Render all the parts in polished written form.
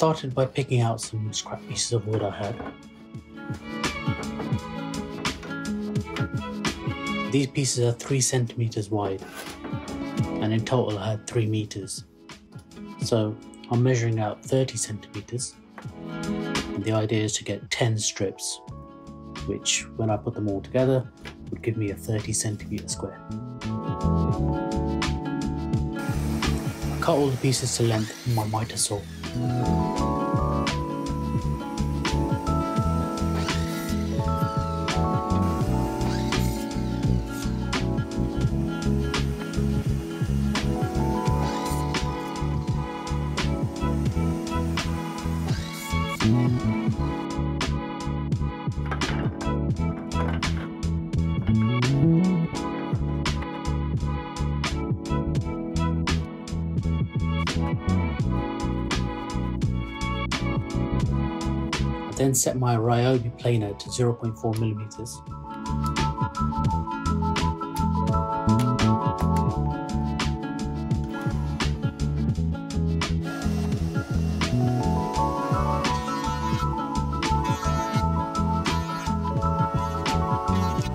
started by picking out some scrap pieces of wood I had. These pieces are 3 centimeters wide, and in total I had 3 meters. So I'm measuring out 30 centimeters, and the idea is to get 10 strips, which when I put them all together would give me a 30 centimeter square. I cut all the pieces to length with my miter saw. Then set my Ryobi planer to 0.4 millimeters.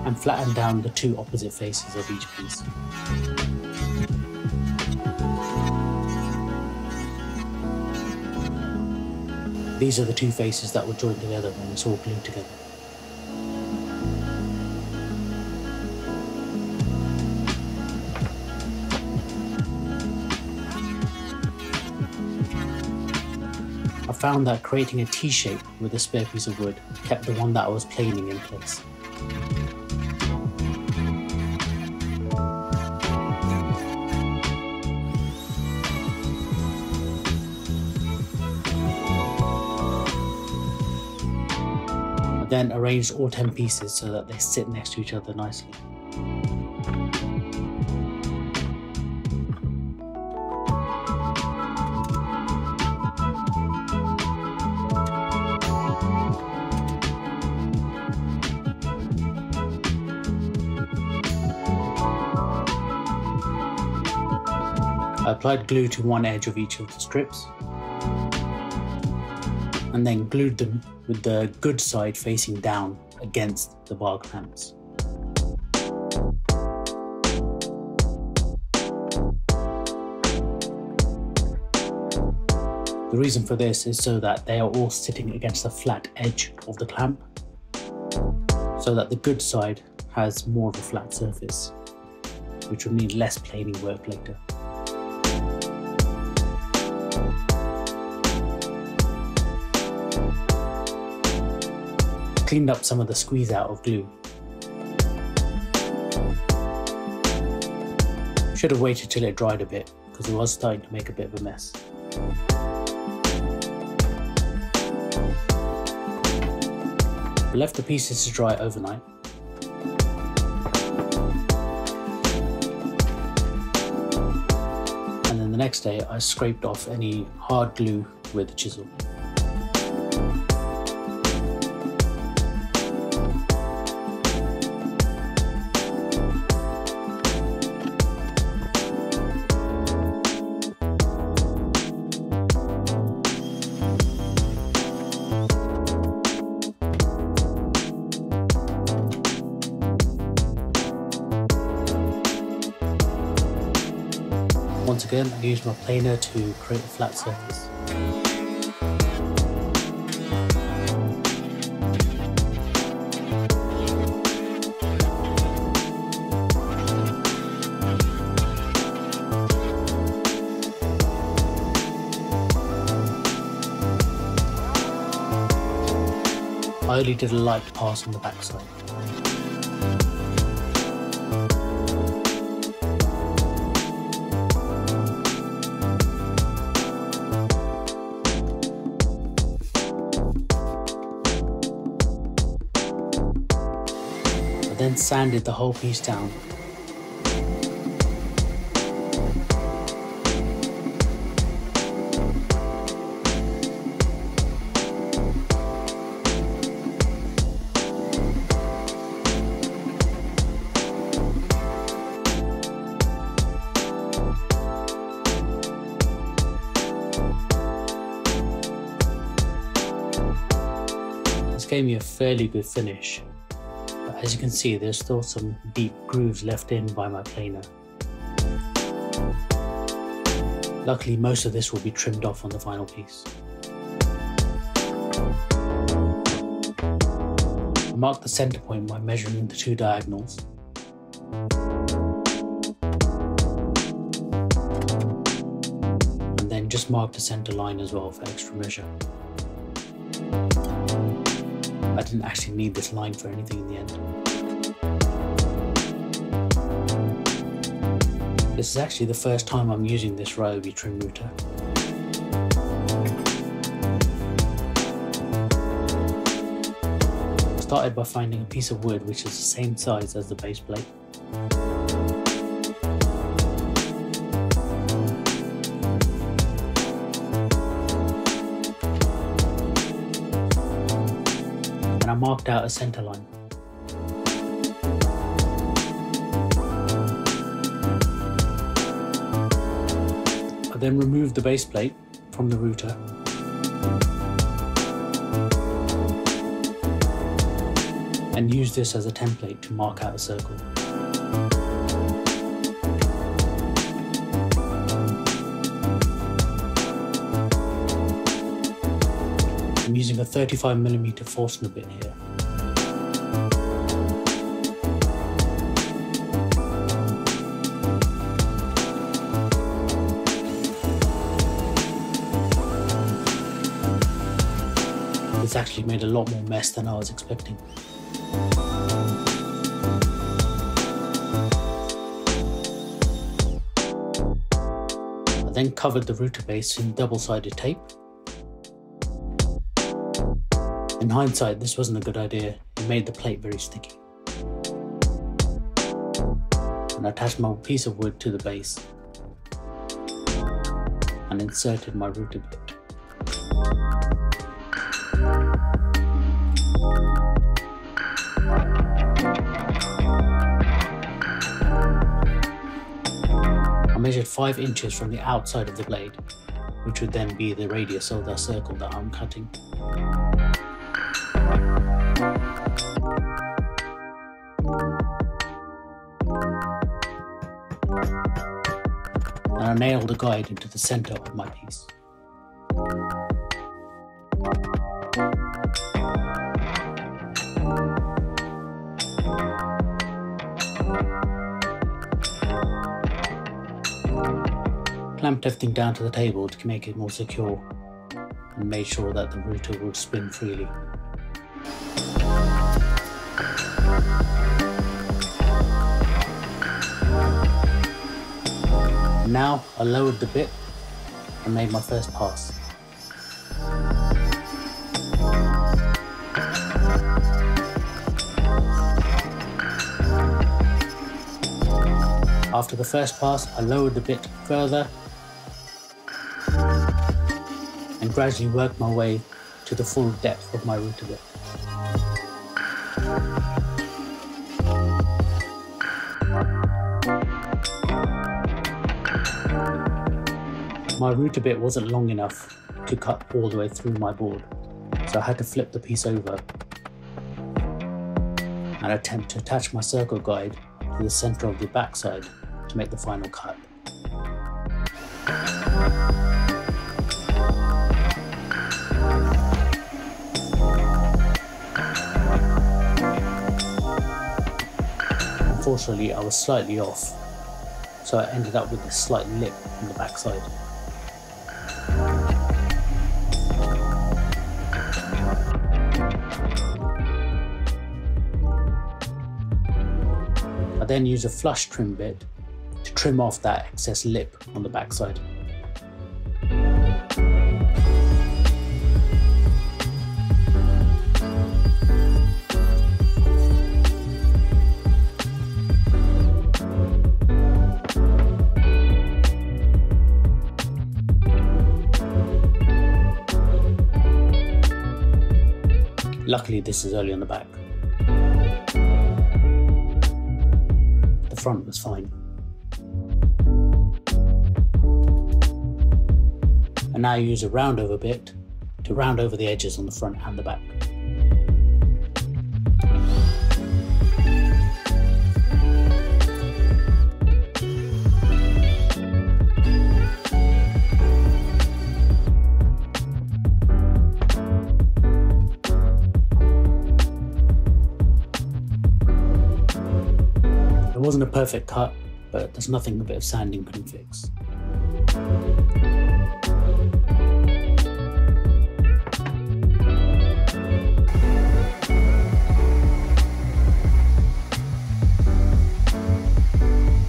And flatten down the 2 opposite faces of each piece. These are the 2 faces that were joined together when it's all glued together. I found that creating a T-shape with a spare piece of wood kept the one that I was planing in place. Then arranged all 10 pieces so that they sit next to each other nicely. I applied glue to one edge of each of the strips, and then glued them with the good side facing down against the bar clamps. The reason for this is so that they are all sitting against the flat edge of the clamp, so that the good side has more of a flat surface, which would mean less planing work later. Cleaned up some of the squeeze out of glue. Should have waited till it dried a bit, because it was starting to make a bit of a mess. I left the pieces to dry overnight. And then the next day I scraped off any hard glue with a chisel. Once again, I used my planer to create a flat surface. I only did a light pass on the backside. Then sanded the whole piece down. gave me a fairly good finish, but as you can see there's still some deep grooves left in by my planer. Luckily most of this will be trimmed off on the final piece. I marked the center point by measuring the two diagonals. And then just marked the center line as well for extra measure. I didn't actually need this line for anything in the end. This is actually the first time I'm using this Ryobi Trim Router. I started by finding a piece of wood which is the same size as the base plate. And I marked out a center line. I then removed the base plate from the router and used this as a template to mark out a circle. I'm using a 35mm Forstner bit here. It's actually made a lot more mess than I was expecting. I then covered the router base in double-sided tape. In hindsight, this wasn't a good idea. It made the plate very sticky. And I attached my piece of wood to the base and inserted my router bit. I measured 5 inches from the outside of the blade, which would then be the radius of the circle that I'm cutting. And I nailed a guide into the center of my piece. Clamped everything down to the table to make it more secure and made sure that the router would spin freely. Now I lowered the bit and made my first pass. After the first pass, I lowered the bit further and gradually worked my way to the full depth of my router bit. My router bit wasn't long enough to cut all the way through my board, so I had to flip the piece over and attempt to attach my circle guide to the center of the backside to make the final cut. Unfortunately, I was slightly off, so I ended up with this slight lip on the backside. I then use a flush trim bit to trim off that excess lip on the backside. Luckily, this is only on the back. The front was fine. And now I use a round over bit to round over the edges on the front and the back. It wasn't a perfect cut, but there's nothing a bit of sanding couldn't fix.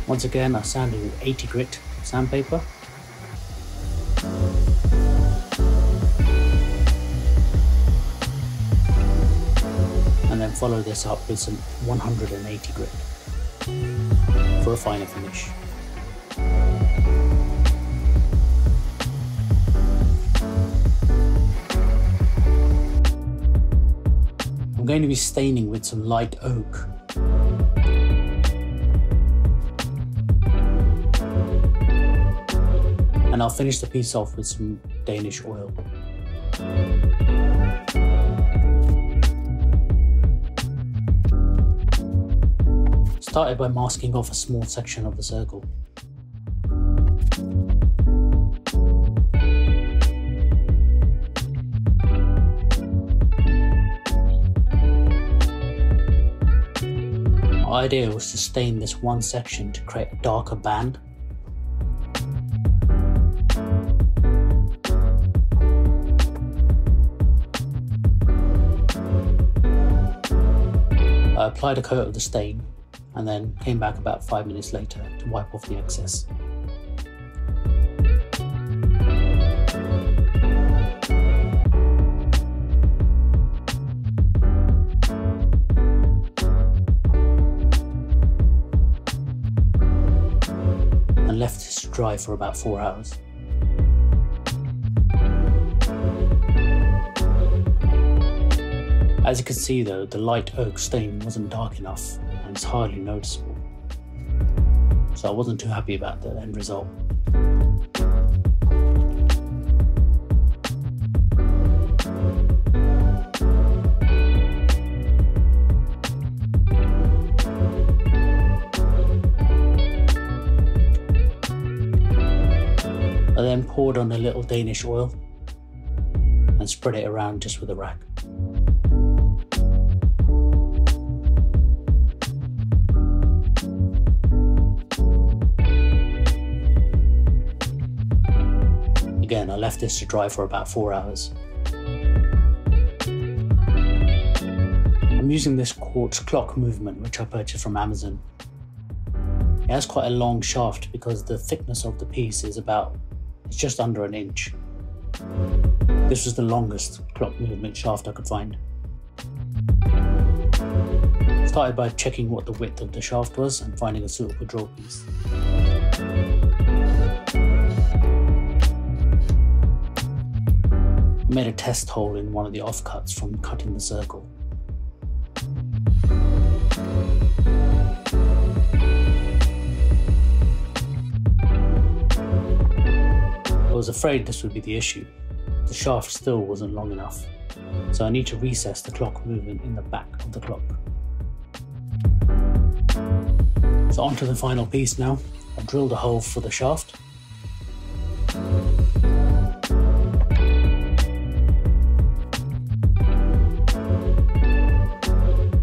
Once again, I sanded with 80 grit sandpaper. And then follow this up with some 180 grit for a finer finish. I'm going to be staining with some light oak. And I'll finish the piece off with some Danish oil. Started by masking off a small section of the circle. My idea was to stain this one section to create a darker band. I applied a coat of the stain and then came back about 5 minutes later to wipe off the excess. And left this to dry for about 4 hours. As you can see though, the light oak stain wasn't dark enough and it's hardly noticeable. So I wasn't too happy about the end result. I then poured on a little Danish oil and spread it around just with a rag. Again, I left this to dry for about 4 hours. I'm using this quartz clock movement which I purchased from Amazon. It has quite a long shaft because the thickness of the piece is it's just under an inch. This was the longest clock movement shaft I could find. Started by checking what the width of the shaft was and finding a suitable draw piece. I made a test hole in one of the offcuts from cutting the circle. I was afraid this would be the issue. The shaft still wasn't long enough, so I need to recess the clock movement in the back of the clock. So onto the final piece now. I've drilled a hole for the shaft.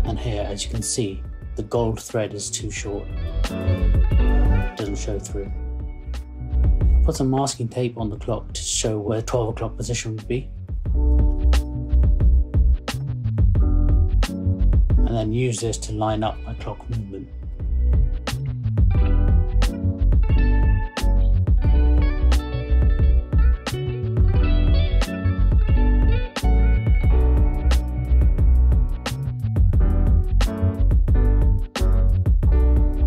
And here, as you can see, the gold thread is too short. It doesn't show through. Put some masking tape on the clock to show where 12 o'clock position would be. And then use this to line up my clock movement.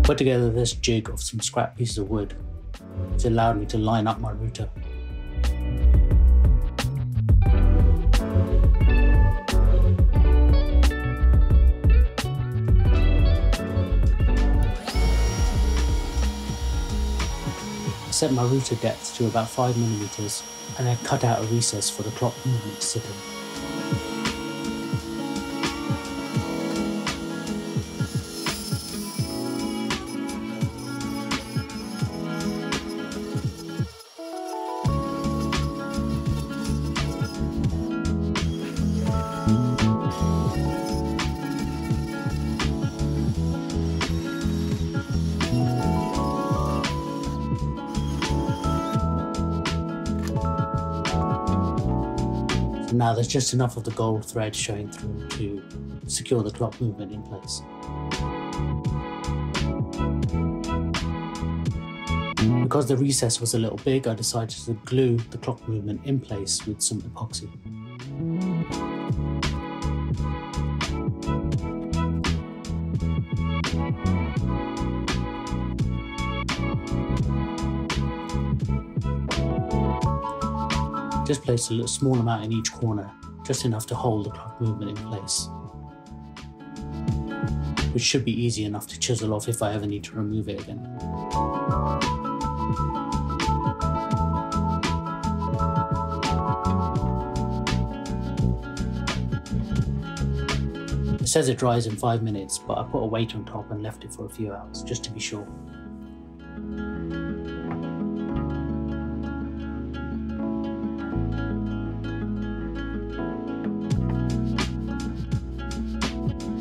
Put together this jig of some scrap pieces of wood. It allowed me to line up my router. I set my router depth to about 5mm and then cut out a recess for the clock movement to sit in. now there's just enough of the gold thread showing through to secure the clock movement in place. Because the recess was a little big, I decided to glue the clock movement in place with some epoxy. Just placed a little small amount in each corner, just enough to hold the clock movement in place, which should be easy enough to chisel off if I ever need to remove it again. It says it dries in 5 minutes, but I put a weight on top and left it for a few hours, just to be sure.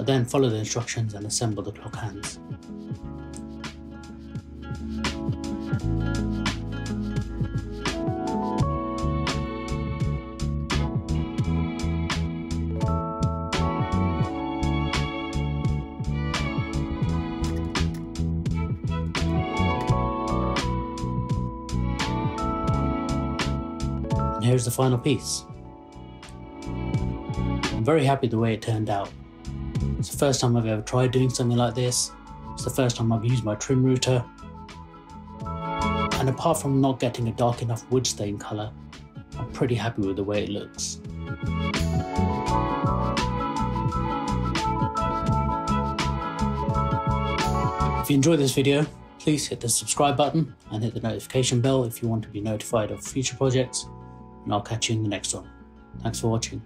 Then follow the instructions and assemble the clock hands. And here's the final piece. I'm very happy the way it turned out. It's the first time I've ever tried doing something like this. It's the first time I've used my trim router. And apart from not getting a dark enough wood stain colour, I'm pretty happy with the way it looks. If you enjoyed this video, please hit the subscribe button and hit the notification bell if you want to be notified of future projects, and I'll catch you in the next one. Thanks for watching.